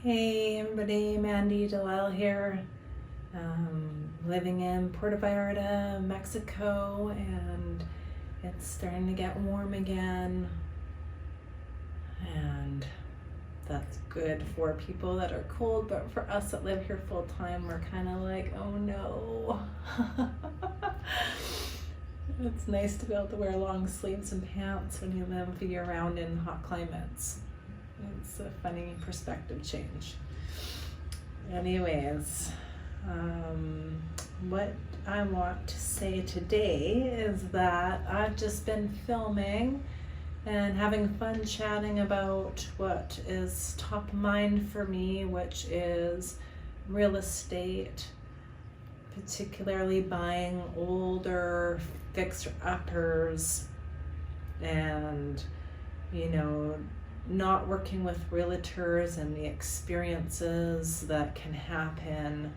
Hey everybody, Mandy Delisle here, living in Puerto Vallarta, Mexico, and it's starting to get warm again, and that's good for people that are cold, but for us that live here full time, we're kind of like, oh no. It's nice to be able to wear long sleeves and pants when you live year round in hot climates. It's a funny perspective change. Anyways, what I want to say today is that I've just been filming and having fun chatting about what is top of mind for me, which is real estate, particularly buying older fixer-uppers and, not working with realtors and the experiences that can happen.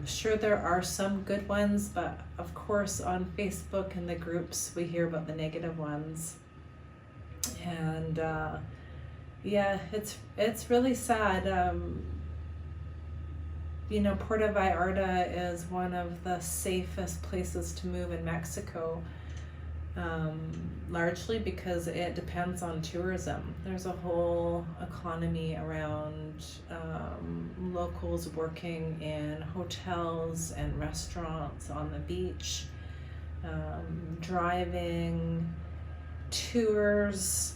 Sure, there are some good ones, but of course on Facebook and the groups we hear about the negative ones. And it's really sad. Puerto Vallarta is one of the safest places to move in Mexico. Largely because it depends on tourism. There's a whole economy around locals working in hotels and restaurants on the beach, driving, tours,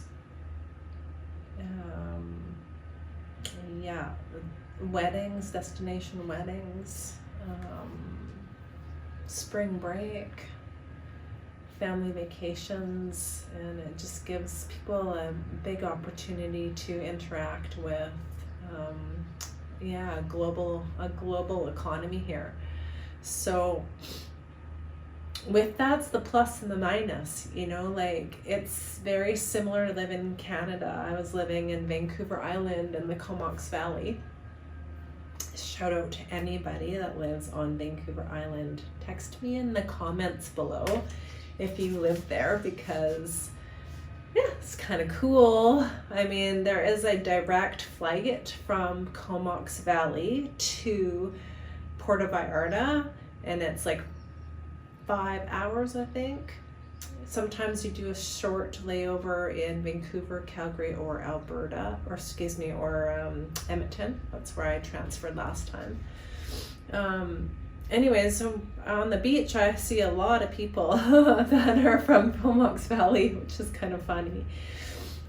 weddings, destination weddings, spring break, family vacations, and it just gives people a big opportunity to interact with a global economy here. So with that's the plus and the minus, it's very similar to living in Canada. I was living in Vancouver Island in the Comox Valley. Shout out to anybody that lives on Vancouver Island. Text me in the comments below if you live there, because it's kind of cool. I mean, there is a direct flight from Comox Valley to Puerto Vallarta, and it's like 5 hours, I think. Sometimes you do a short layover in Vancouver, Calgary, or Alberta, or Edmonton. That's where I transferred last time. Anyways, so on the beach, I see a lot of people that are from Comox Valley, which is kind of funny.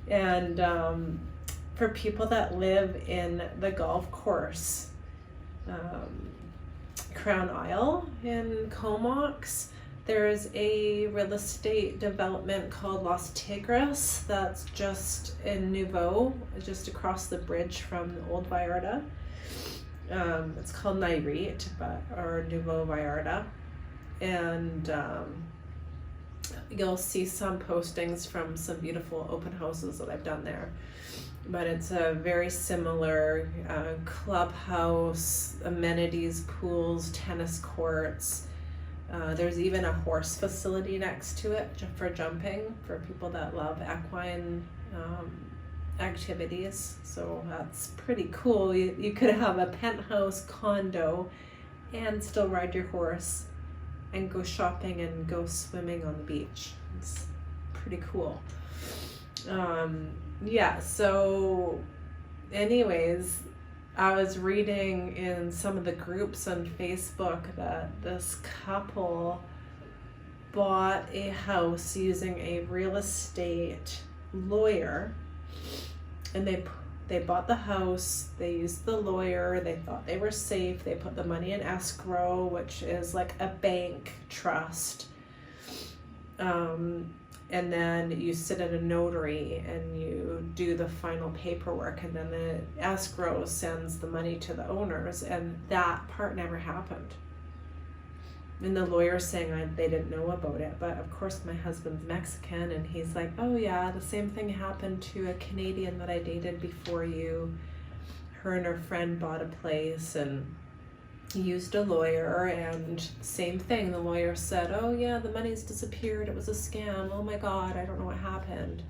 And for people that live in the golf course, Crown Isle in Comox, there's a real estate development called Los Tigres that's just in Nouveau, just across the bridge from Old Vallarta. It's called Nayarit, or Nouveau Vallarta, and you'll see some postings from some beautiful open houses that I've done there. But it's a very similar clubhouse, amenities, pools, tennis courts. There's even a horse facility next to it for jumping for people that love equine activities. So that's pretty cool. You could have a penthouse condo and still ride your horse and go shopping and go swimming on the beach. It's pretty cool. So anyways, I was reading in some of the groups on Facebook that this couple bought a house using a real estate lawyer, and they bought the house, they used the lawyer, they thought they were safe, they put the money in escrow, which is like a bank trust, and then you sit at a notary and you do the final paperwork, and then the escrow sends the money to the owners, and that part never happened. And the lawyer's saying they didn't know about it, but of course my husband's Mexican, and he's like, oh yeah, the same thing happened to a Canadian that I dated before you. Her and her friend bought a place and used a lawyer, and same thing, the lawyer said, oh yeah, the money's disappeared, it was a scam, oh my god, I don't know what happened.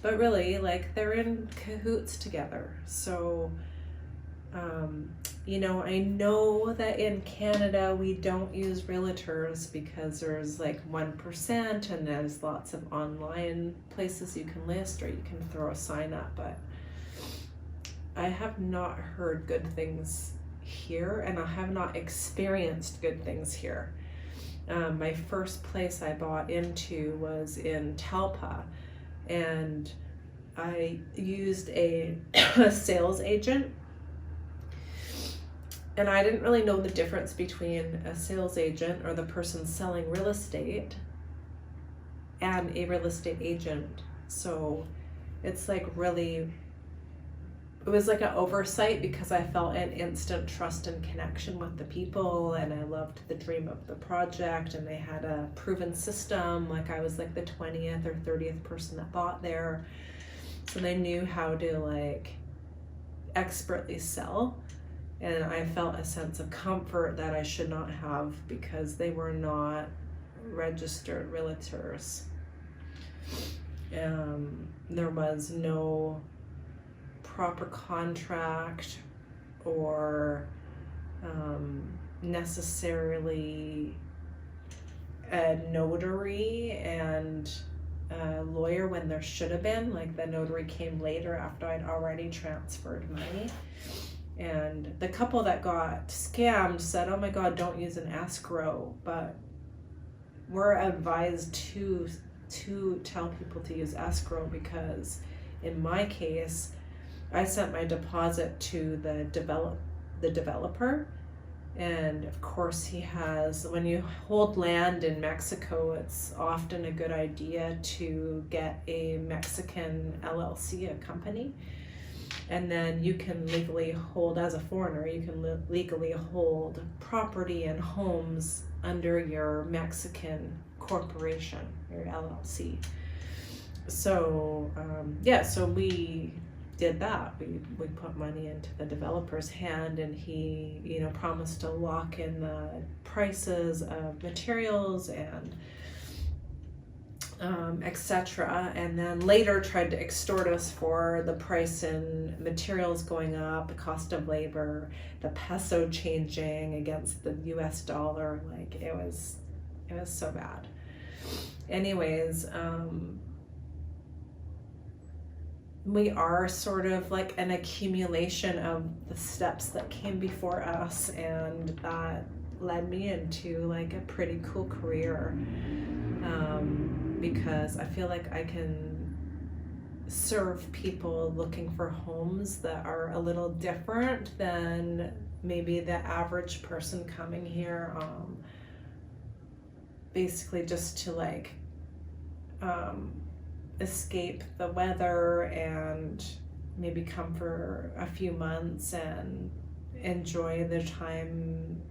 But really, like, they're in cahoots together. So, you know, I know that in Canada we don't use realtors because there's like 1% and there's lots of online places you can list or you can throw a sign up, but I have not heard good things here, and I have not experienced good things here. My first place I bought into was in Talpa, and I used a sales agent, and I didn't really know the difference between a sales agent or the person selling real estate and a real estate agent. So it's like really, it was like an oversight because I felt an instant trust and connection with the people, and I loved the dream of the project, and they had a proven system. Like, I was like the 20th or 30th person that bought there, so they knew how to like expertly sell, and I felt a sense of comfort that I should not have because they were not registered realtors. There was no proper contract or necessarily a notary and a lawyer when there should have been. Like, the notary came later after I'd already transferred money. And the couple that got scammed said, oh my God, don't use an escrow. But we're advised to tell people to use escrow because in my case, I sent my deposit to the developer, and of course he has, when you hold land in Mexico, it's often a good idea to get a Mexican LLC, a company, and then you can legally hold, as a foreigner, you can legally hold property and homes under your Mexican corporation, your LLC. So so we did that. We put money into the developer's hand, and he, you know, promised to lock in the prices of materials and etc. And then later tried to extort us for the price in materials going up, the cost of labor, the peso changing against the US dollar. Like, it was so bad. Anyways, we are sort of like an accumulation of the steps that came before us, and that led me into like a pretty cool career, because I feel like I can serve people looking for homes that are a little different than maybe the average person coming here, basically just to like escape the weather and maybe come for a few months and enjoy their time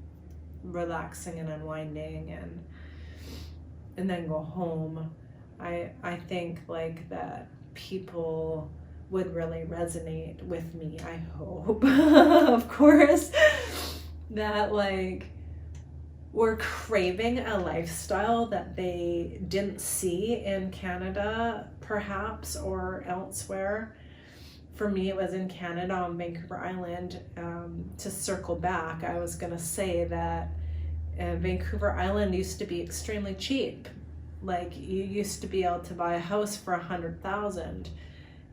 relaxing and unwinding, and then go home. I think like that people would really resonate with me, I hope. Of course, that like we're craving a lifestyle that they didn't see in Canada, perhaps, or elsewhere. For me, it was in Canada, on Vancouver Island. To circle back, I was going to say that Vancouver Island used to be extremely cheap. Like, you used to be able to buy a house for $100,000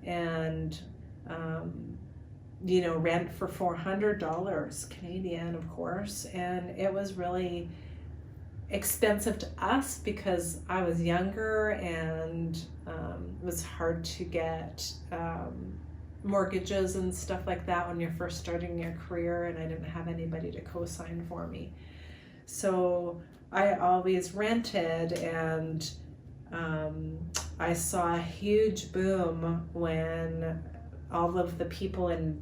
and you know, rent for $400 Canadian, of course. And it was really expensive to us because I was younger, and it was hard to get mortgages and stuff like that when you're first starting your career, and I didn't have anybody to co-sign for me. So I always rented, and I saw a huge boom when all of the people in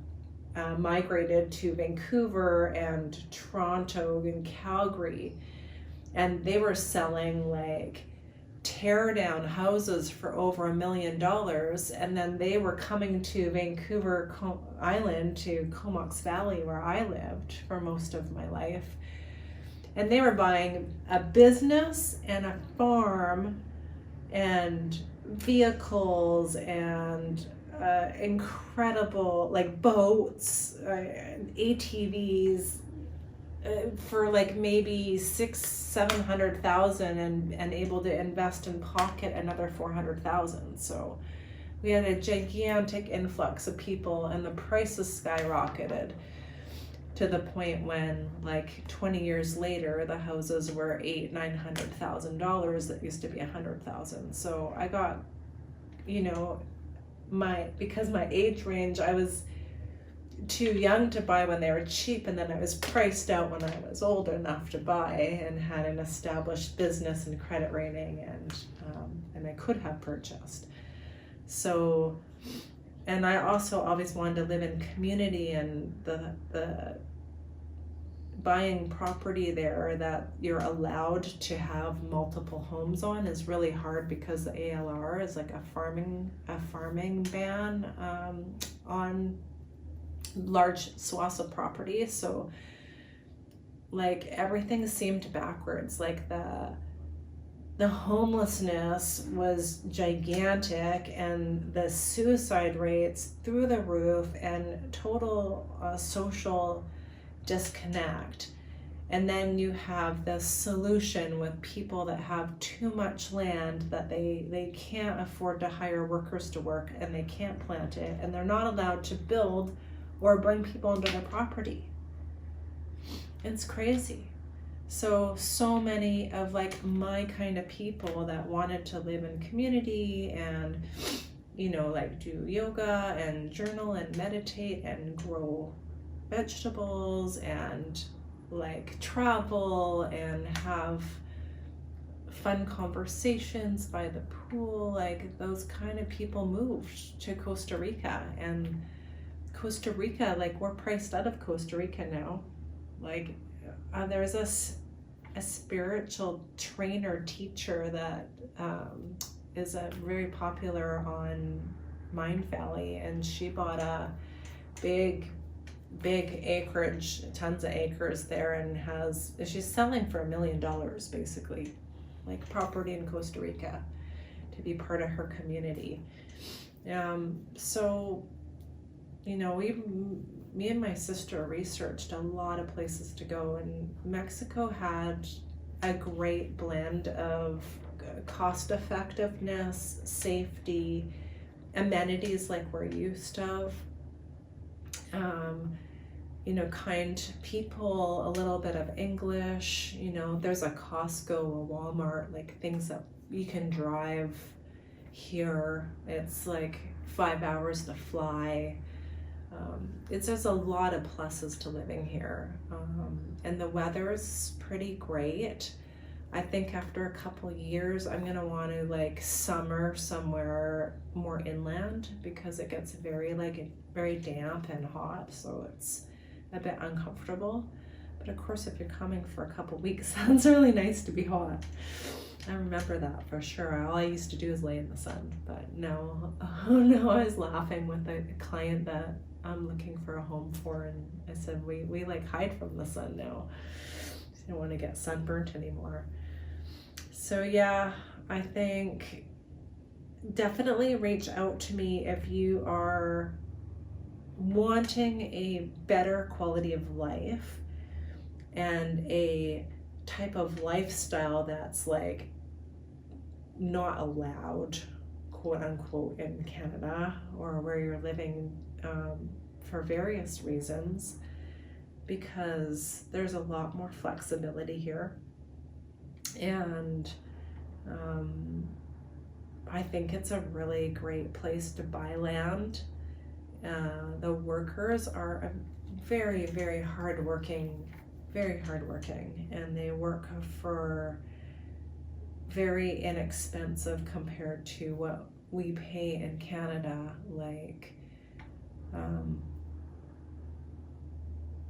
migrated to Vancouver and Toronto and Calgary, and they were selling like tear down houses for over $1 million, and then they were coming to Vancouver Island, to Comox Valley, where I lived for most of my life, and they were buying a business and a farm and vehicles and incredible like boats, ATVs, for like maybe 600,000-700,000, and able to invest and pocket another 400,000. So we had a gigantic influx of people, and the prices skyrocketed to the point when, like 20 years later, the houses were $800,000-900,000 that used to be 100,000. So I got, you know, because my age range, I was too young to buy when they were cheap, and then I was priced out when I was old enough to buy and had an established business and credit rating, and I could have purchased. So, and I also always wanted to live in community, and the buying property there that you're allowed to have multiple homes on is really hard, because the ALR is like a farming ban on large swaths of property. So like everything seemed backwards. Like the homelessness was gigantic, and the suicide rates through the roof, and total social disconnect. And then you have this solution with people that have too much land that they can't afford to hire workers to work, and they can't plant it, and they're not allowed to build or bring people into their property. It's crazy. So many of like my kind of people that wanted to live in community and, you know, like do yoga and journal and meditate and grow vegetables and like travel and have fun conversations by the pool, like those kind of people moved to Costa Rica. And Costa Rica, like we're priced out of Costa Rica now. Like there's a spiritual trainer teacher that is very popular on Mind Valley, and she bought a big acreage, tons of acres there, and she's selling for $1 million basically, like property in Costa Rica to be part of her community. So, you know, me and my sister researched a lot of places to go, and Mexico had a great blend of cost effectiveness, safety, amenities like we're used to, you know, kind people, a little bit of English, you know, there's a Costco, a Walmart, like things that you can drive here. It's like 5 hours to fly. There's a lot of pluses to living here, and the weather's pretty great. I think after a couple years, I'm gonna want to like summer somewhere more inland, because it gets very damp and hot, so it's a bit uncomfortable. But of course, if you're coming for a couple weeks, sounds really nice to be hot. I remember that for sure. All I used to do is lay in the sun. But no, I was laughing with a client that I'm looking for a home for, and I said we like hide from the sun now. I don't want to get sunburnt anymore. So yeah, I think definitely reach out to me if you are wanting a better quality of life and a type of lifestyle that's like not allowed, quote unquote, in Canada or where you're living for various reasons, because there's a lot more flexibility here. And I think it's a really great place to buy land. The workers are very, very hardworking, and they work for very inexpensive compared to what we pay in Canada. Like,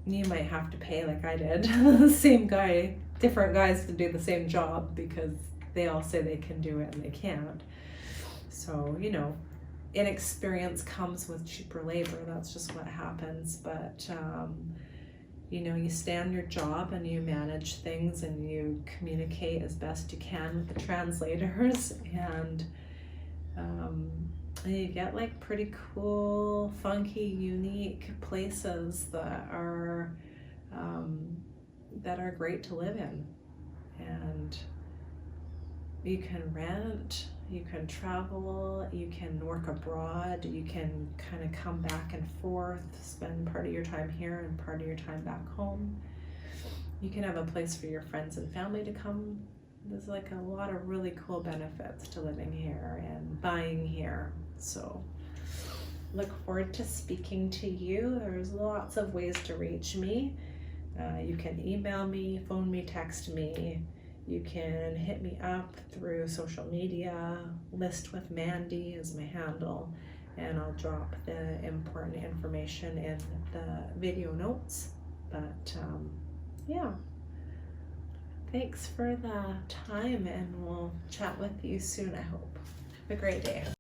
you might have to pay, like I did, the same guy, different guys to do the same job, because they all say they can do it and they can't. So, you know, inexperience comes with cheaper labor. That's just what happens. But you know, you stay on your job and you manage things and you communicate as best you can with the translators, and And you get like pretty cool, funky, unique places that are great to live in. And you can rent, you can travel, you can work abroad, you can kind of come back and forth, spend part of your time here and part of your time back home. You can have a place for your friends and family to come. There's like a lot of really cool benefits to living here and buying here. So look forward to speaking to you. There's lots of ways to reach me. You can email me, phone me, text me. You can hit me up through social media. List with Mandy is my handle, and I'll drop the important information in the video notes. But yeah, thanks for the time, and we'll chat with you soon, I hope. Have a great day.